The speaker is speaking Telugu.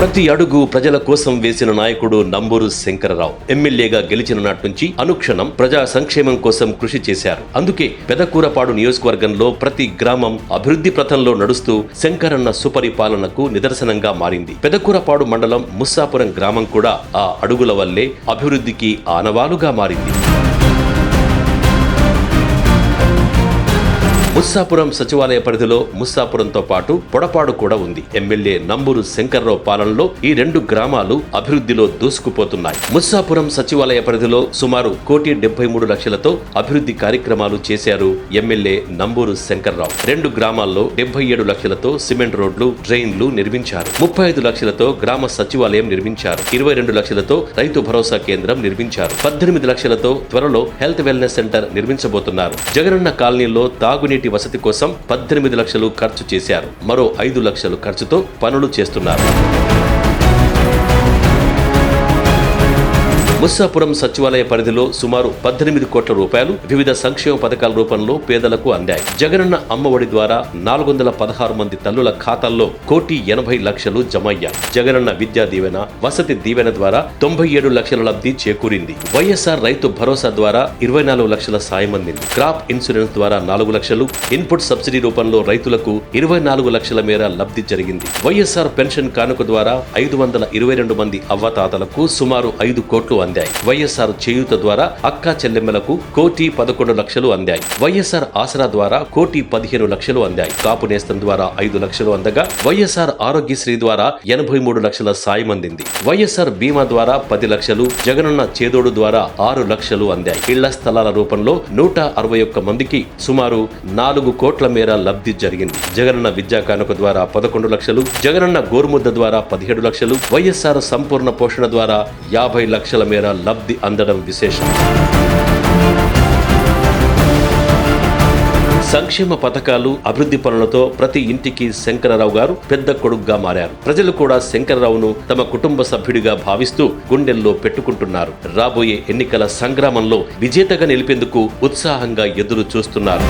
ప్రతి అడుగు ప్రజల కోసం వేసిన నాయకుడు నంబూరు శంకరరావు. ఎమ్మెల్యేగా గెలిచిన నాటి నుంచి అనుక్షణం ప్రజా సంక్షేమం కోసం కృషి చేశారు. అందుకే పెదకూరపాడు నియోజకవర్గంలో ప్రతి గ్రామం అభివృద్ధి పథంలో నడుస్తూ శంకరన్న సుపరిపాలనకు నిదర్శనంగా మారింది. పెదకూరపాడు మండలం ముస్సాపురం గ్రామం కూడా ఆ అడుగుల వల్లే అభివృద్ధికి ఆనవాలుగా మారింది. ముస్సాపురం సచివాలయ పరిధిలో ముస్సాపురంతో పాటు పొడపాడు కూడా ఉంది. ఎమ్మెల్యే నంబూరు శంకర్రావు పాలనలో ఈ రెండు గ్రామాలు అభివృద్ధిలో దూసుకుపోతున్నాయి. ముస్సాపురం సచివాలయ పరిధిలో సుమారు 1,73,00,000తో అభివృద్ధి కార్యక్రమాలు చేశారు ఎమ్మెల్యే నంబూరు శంకర్రావు. రెండు గ్రామాల్లో 77 లక్షలతో సిమెంట్ రోడ్లు, డ్రైన్లు నిర్మించారు. 35 లక్షలతో గ్రామ సచివాలయం నిర్మించారు. 22 లక్షలతో రైతు భరోసా కేంద్రం నిర్మించారు. 18 లక్షలతో త్వరలో హెల్త్ వెల్నెస్ సెంటర్ నిర్మించబోతున్నారు. జగనన్న కాలనీలో తాగునీటి వసతి కోసం 18 లక్షలు ఖర్చు చేశారు. మరో 5 లక్షలు ఖర్చుతో పనులు చేస్తున్నారు. ముస్సాపురం సచివాలయ పరిధిలో సుమారు 18 కోట్ల రూపాయలు వివిధ సంక్షేమ పథకాల రూపంలో పేదలకు అందాయి. జగనన్న అమ్మఒడి ద్వారా 416 మంది తల్లుల ఖాతాల్లో 1,80,00,000 జమయ్యాయి. జగనన్న విద్యా దీవెన, వసతి దీవెన ద్వారా 97 లక్షల లబ్ధి చేకూరింది. వైఎస్ఆర్ రైతు భరోసా ద్వారా 24 లక్షల సాయం అందింది. క్రాప్ ఇన్సూరెన్స్ ద్వారా 4 లక్షలు, ఇన్పుట్ సబ్సిడీ రూపంలో రైతులకు 24 లక్షల మేర లబ్ధి జరిగింది. వైఎస్ఆర్ పెన్షన్ కానుక ద్వారా 522 మంది అవ్వతాతలకు సుమారు 5 కోట్లు అందాయి. వైఎస్ఆర్ చేయూత ద్వారా అక్కా చెల్లెమ్మలకు 1,11,00,000 అందాయి. వైఎస్ఆర్ ఆసరా ద్వారా 1,15,00,000 అందాయి. కాపు నేస్తం ద్వారా 5 లక్షలు అందగా వైఎస్ఆర్ ఆరోగ్యశ్రీ ద్వారా 83 లక్షల సాయం అందింది. వైఎస్ఆర్ బీమా ద్వారా 10 లక్షలు, జగనన్న చేదోడు ద్వారా 6 లక్షలు అందాయి. ఇళ్ల స్థలాల రూపంలో 161 మందికి సుమారు 4 కోట్ల మేర లబ్ధి జరిగింది. జగనన్న విద్యా కానుక ద్వారా 11 లక్షలు, జగనన్న గోరుముద్ద ద్వారా 17 లక్షలు, వైఎస్ఆర్ సంపూర్ణ పోషణ ద్వారా 50 లక్షల మేర లబ్ధి అందడం విశేషం. సంక్షేమ పథకాలు, అభివృద్ధి పనులతో ప్రతి ఇంటికి శంకరరావు గారు పెద్ద కొడుకుగా మారారు. ప్రజలు కూడా శంకరరావును తమ కుటుంబ సభ్యుడిగా భావిస్తూ గుండెల్లో పెట్టుకుంటున్నారు. రాబోయే ఎన్నికల సంగ్రామంలో విజేతగా నిలిపేందుకు ఉత్సాహంగా ఎదురు చూస్తున్నారు.